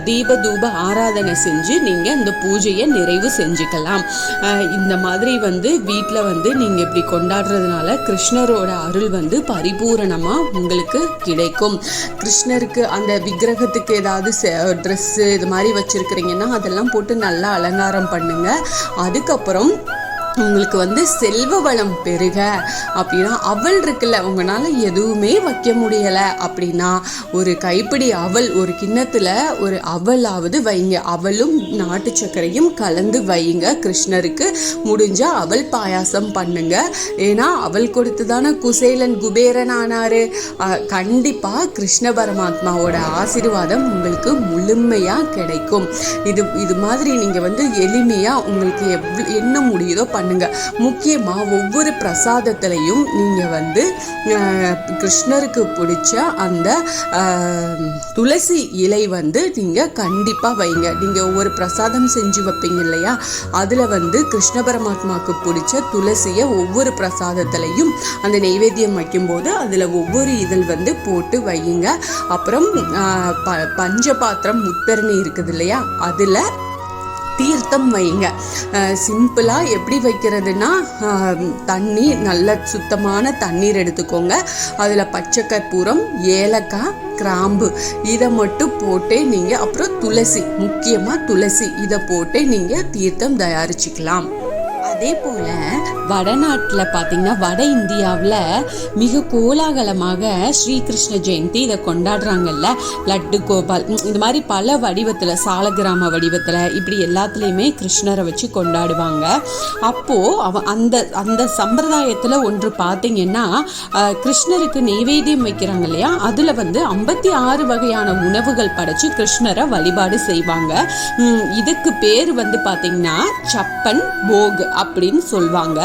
தீப தூப ஆராதனை செஞ்சு நீங்கள் இந்த பூஜையை நிறைவு செஞ்சுக்கலாம். இந்த மாதிரி வீட்டில் நீங்கள் இப்படி கொண்டாடுறதுனால கிருஷ்ணரோட அருள் பரிபூரணமாக உங்களுக்கு கிடைக்கும். கிருஷ்ணருக்கு அந்த விக்கிரகத்துக்கு ஏதாவது ட்ரெஸ்ஸு இது மாதிரி வச்சுருக்கிறீங்கன்னா அதெல்லாம் போட்டு நல்லா அலங்காரம் பண்ணுங்க. அதுக்கப்புறம் உங்களுக்கு செல்வ வளம் பெருக அப்படின்னா அவல் இருக்குல்ல, உங்களால் எதுவுமே வைக்க முடியலை அப்படின்னா ஒரு கைப்பிடி அவல், ஒரு கிண்ணத்தில் ஒரு அவலாவது வைங்க. அவலும் நாட்டு சர்க்கரையும் கலந்து வைங்க. கிருஷ்ணருக்கு முடிஞ்ச அவல் பாயாசம் பண்ணுங்க. ஏன்னா அவல் கொடுத்து தானே குசேலன் குபேரன் ஆனாரு. கண்டிப்பாக கிருஷ்ண பரமாத்மாவோட ஆசீர்வாதம் உங்களுக்கு முழுமையாக கிடைக்கும். இது மாதிரி நீங்கள் எளிமையாக உங்களுக்கு என்ன முடியுதோ பண்ணுங்க. முக்கியமாக ஒவ்வொரு பிரசாதத்திலையும் நீங்கள் கிருஷ்ணருக்கு பிடிச்ச அந்த துளசி இலை நீங்கள் கண்டிப்பாக வைங்க. நீங்கள் ஒவ்வொரு பிரசாதம் செஞ்சு வைப்பீங்க இல்லையா, அதில் கிருஷ்ண பரமாத்மாவுக்கு பிடிச்ச துளசியை ஒவ்வொரு பிரசாதத்திலையும் அந்த நெய்வேத்தியம் வைக்கும்போது அதில் ஒவ்வொரு இதழ் போட்டு வையுங்க. அப்புறம் பஞ்சபாத்திரம் முத்தரணி இருக்குது இல்லையா, அதில் தீர்த்தம் வைங்க. சிம்பிளாக எப்படி வைக்கிறதுனா, தண்ணீர் நல்ல சுத்தமான தண்ணீர் எடுத்துக்கோங்க. அதில் பச்சை கற்பூரம், ஏலக்காய், கிராம்பு இதை மட்டும் போட்டு நீங்கள், அப்புறம் துளசி, முக்கியமாக துளசி இதை போட்டு நீங்கள் தீர்த்தம் தயாரிச்சுக்கலாம். அதே போல் வடநாட்டில் பார்த்தீங்கன்னா வட இந்தியாவில் மிக கோலாகலமாக ஸ்ரீகிருஷ்ண ஜெயந்தி இதை கொண்டாடுறாங்கல்ல. லட்டு கோபால் இந்த மாதிரி பல வடிவத்தில், சாலகிராம வடிவத்தில், இப்படி எல்லாத்துலேயுமே கிருஷ்ணரை வச்சு கொண்டாடுவாங்க. அப்போது அந்த சம்பிரதாயத்தில் ஒன்று பார்த்தீங்கன்னா, கிருஷ்ணருக்கு நெய்வேத்தியம் வைக்கிறாங்க இல்லையா, அதில் 56 வகையான உணவுகள் படைச்சு கிருஷ்ணரை வழிபாடு செய்வாங்க. இதுக்கு பேர் பார்த்தீங்கன்னா சப்பன் போக் அப்படின்னு சொல்லுவாங்க.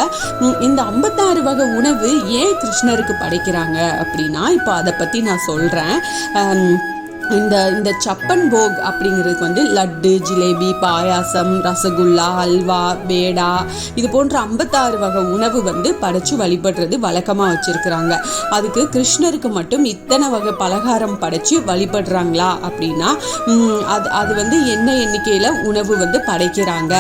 இந்த 56 வகை உணவு ஏன் கிருஷ்ணருக்கு படைக்கிறாங்க அப்படின்னா, இப்போ அதை பற்றி நான் சொல்கிறேன். இந்த சப்பன் போக் அப்படிங்கிறதுக்கு லட்டு, ஜிலேபி, பாயாசம், ரசகுல்லா, அல்வா, பேடா இது போன்ற 56 வகை உணவு படைச்சு வழிபடுறது வழக்கமாக வச்சுருக்குறாங்க. அதுக்கு கிருஷ்ணருக்கு மட்டும் இத்தனை வகை பலகாரம் படைச்சு வழிபடுறாங்களா அப்படின்னா, அது என்ன எண்ணிக்கையில் உணவு படைக்கிறாங்க.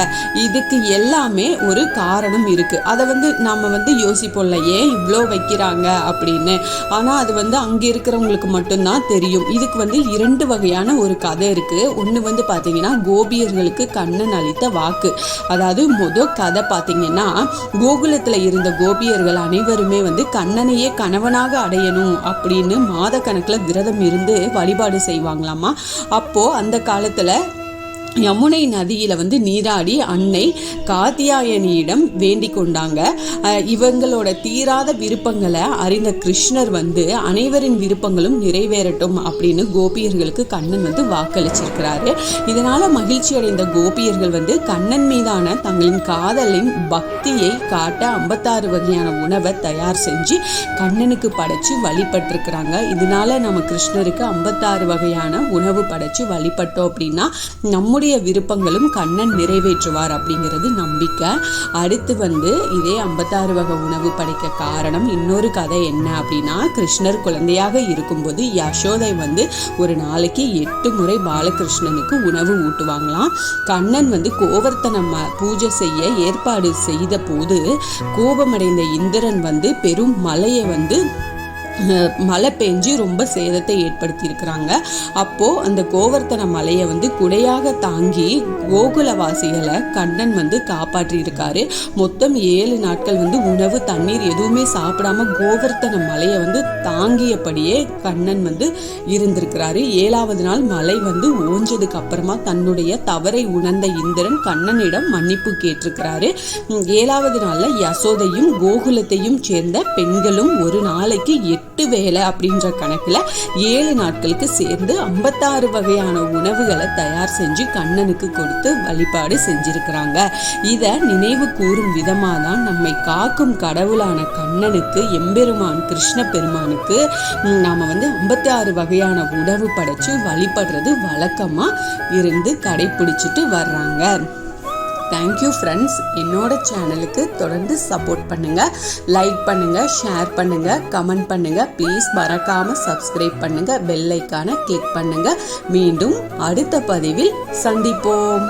இதுக்கு எல்லாமே ஒரு காரணம் இருக்குது. அதை நம்ம யோசிப்போம்ல, ஏன் இவ்வளோ வைக்கிறாங்க அப்படின்னு. ஆனால் அது அங்கே இருக்கிறவங்களுக்கு மட்டும்தான் தெரியும். இதுக்கு 2 வகையான ஒரு கதை இருக்குது. ஒன்று பார்த்தீங்கன்னா கோபியர்களுக்கு கண்ணன் அளித்த வாக்கு. அதாவது முதல் கதை பார்த்தீங்கன்னா, கோகுலத்தில் இருந்த கோபியர்கள் அனைவருமே கண்ணனையே கணவனாக அடையணும் அப்படின்னு மாத கணக்கில் விரதம் இருந்து வழிபாடு செய்வாங்களாமா. அப்போது அந்த காலத்தில் யமுனை நதியில் நீராடி அன்னை காத்தியாயனியிடம் வேண்டிக் கொண்டாங்க. இவங்களோட தீராத விருப்பங்களை அறிந்த கிருஷ்ணர் அனைவரின் விருப்பங்களும் நிறைவேறட்டும் அப்படின்னு கோபியர்களுக்கு கண்ணன் வாக்களிச்சிருக்கிறாரு. இதனால மகிழ்ச்சி அடைந்த கோபியர்கள் கண்ணன் மீதான தங்களின் காதலின் பக்தியை காட்ட 56 வகையான உணவை தயார் செஞ்சு கண்ணனுக்கு படைச்சு வழிபட்டிருக்கிறாங்க. இதனால நம்ம கிருஷ்ணருக்கு 56 வகையான உணவு படைச்சு வழிபட்டோம் அப்படின்னா நம்முடைய விருப்பங்களும் கண்ணன் நிறைவேற்றுவார் அப்படிங்கிறது நம்பிக்கை. அடுத்து இதே 56 வகை உணவு படைக்க காரணம் இன்னொரு கதை என்ன அப்படின்னா, கிருஷ்ணர் குழந்தையாக இருக்கும்போது யசோதை ஒரு நாளைக்கு 8 முறை பாலகிருஷ்ணனுக்கு உணவு ஊட்டுவாங்களாம். கண்ணன் கோவர்த்தன பூஜை செய்ய ஏற்பாடு செய்த போது கோபமடைந்த இந்திரன் பெரும் மலையை மழை பெஞ்சு ரொம்ப சேதத்தை ஏற்படுத்தி இருக்கிறாங்க. அப்போது அந்த கோவர்த்தன மலையை குடையாக தாங்கி கோகுலவாசிகளை கண்ணன் காப்பாற்றி இருக்காரு. மொத்தம் 7 நாட்கள் உணவு தண்ணீர் எதுவுமே சாப்பிடாம கோவர்த்தன மலையை தாங்கியபடியே கண்ணன் இருந்திருக்கிறாரு. 7வது நாள் மலை ஓஞ்சதுக்கு அப்புறமா தன்னுடைய தவறை உணர்ந்த இந்திரன் கண்ணனிடம் மன்னிப்பு கேட்டிருக்கிறாரு. 7வது நாள்ல யசோதையும் கோகுலத்தையும் சேர்ந்த பெண்களும் ஒரு நாளைக்கு 8 வேளை அப்படின்ற கணக்குல 7 நாட்களுக்கு சேர்ந்து 56 வகையான உணவுகளை தயார் செஞ்சு கண்ணனுக்கு கொடுத்து வழிபாடு செஞ்சிருக்கிறாங்க. இதை நினைவு கூறும் விதமாக தான் நம்மை காக்கும் கடவுளான கண்ணனுக்கு, எம்பெருமான் கிருஷ்ண பெருமானுக்கு நாம 56 வகையான உணவு படைச்சு வழிபடுறது வழக்கமா இருந்து கடைபிடிச்சிட்டு வர்றாங்க. Thank you friends. என்னோட சேனலுக்கு தொடர்ந்து சப்போர்ட் பண்ணுங்கள், லைக் பண்ணுங்கள், ஷேர் பண்ணுங்கள், கமெண்ட் பண்ணுங்கள். ப்ளீஸ் மறக்காமல் சப்ஸ்கிரைப் பண்ணுங்கள், பெல் ஐக்கானை கிளிக் பண்ணுங்கள். மீண்டும் அடுத்த பதிவில் சந்திப்போம்.